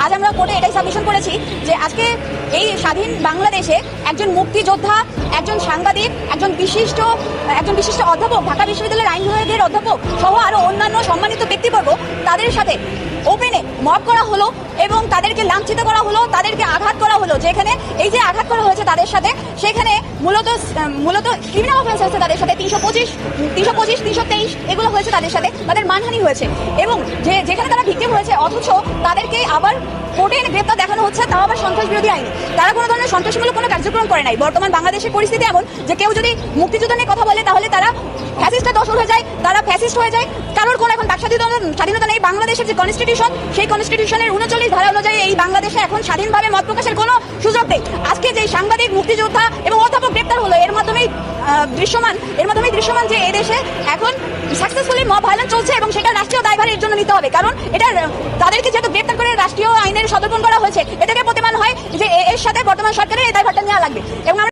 আজ আমরা কোর্টে এটাই সাবমিশন করেছি যে আজকে এই স্বাধীন বাংলাদেশে একজন মুক্তিযোদ্ধা, একজন সাংবাদিক, একজন বিশিষ্ট অধ্যাপক, ঢাকা বিশ্ববিদ্যালয়ের আইন বিভাগের অধ্যাপক সহ আরো অন্যান্য সম্মানিত ব্যক্তিবর্গ, তাদের সাথে ওপেনে মব করা হলো এবং তাদেরকে লাঞ্ছিত করা হলো, তাদেরকে আঘাত করা হলো। যেখানে এই যে আঘাত করা হয়েছে তাদের সাথে, সেখানে মূলত ক্রিমিনাল অফেন্স হয়েছে তাদের সাথে 325, 323 এগুলো হয়েছে তাদের সাথে, তাদের মানহানি হয়েছে। এবং যেখানে তারা ভিকটিম হয়েছে অথচ তাদেরকে আবার কোর্টে এনে গ্রেপ্তার দেখানো হচ্ছে, তাও আবার সন্ত্রাস বিরোধী আইনে। তারা কোনো ধরনের সন্ত্রাসমূলক কোনো কার্যক্রম করে নাই। বর্তমান বাংলাদেশের পরিস্থিতি এমন যে কেউ যদি মুক্তিযুদ্ধ নিয়ে কথা বলে তাহলে তারা ফ্যাসিস্টের দোষর হয়ে যায়, তারা ফ্যাসিস্ট হয়ে যায়। কারোর কোনো এখন বাক স্বাধীনতা নেই। বাংলাদেশের যে কনস্টিটিউশন, সেই কনস্টিটিউশনের 39 ধারা অনুযায়ী এই বাংলাদেশে এখন স্বাধীনভাবে মত প্রকাশের কোনো সুযোগ নেই। আজকে যে সাংবাদিক, মুক্তিযোদ্ধা এবং অধ্যাপক গ্রেপ্তার হলো, এর মাধ্যমেই দৃশ্যমান যে এদেশে এখন সাকসেসফুলি মব ভায়োলেন্স চলছে এবং সেটা রাষ্ট্রীয় দায়ভার এর জন্য নিতে হবে। কারণ এটা তাদেরকে যেহেতু গ্রেপ্তার করে রাষ্ট্রীয় আইনের সদর্পণ করা হয়েছে, এটাকে প্রতিমান হয় যে এর সাথে বর্তমান সরকারের এই দায়ভারটা নেওয়া লাগবে। এবং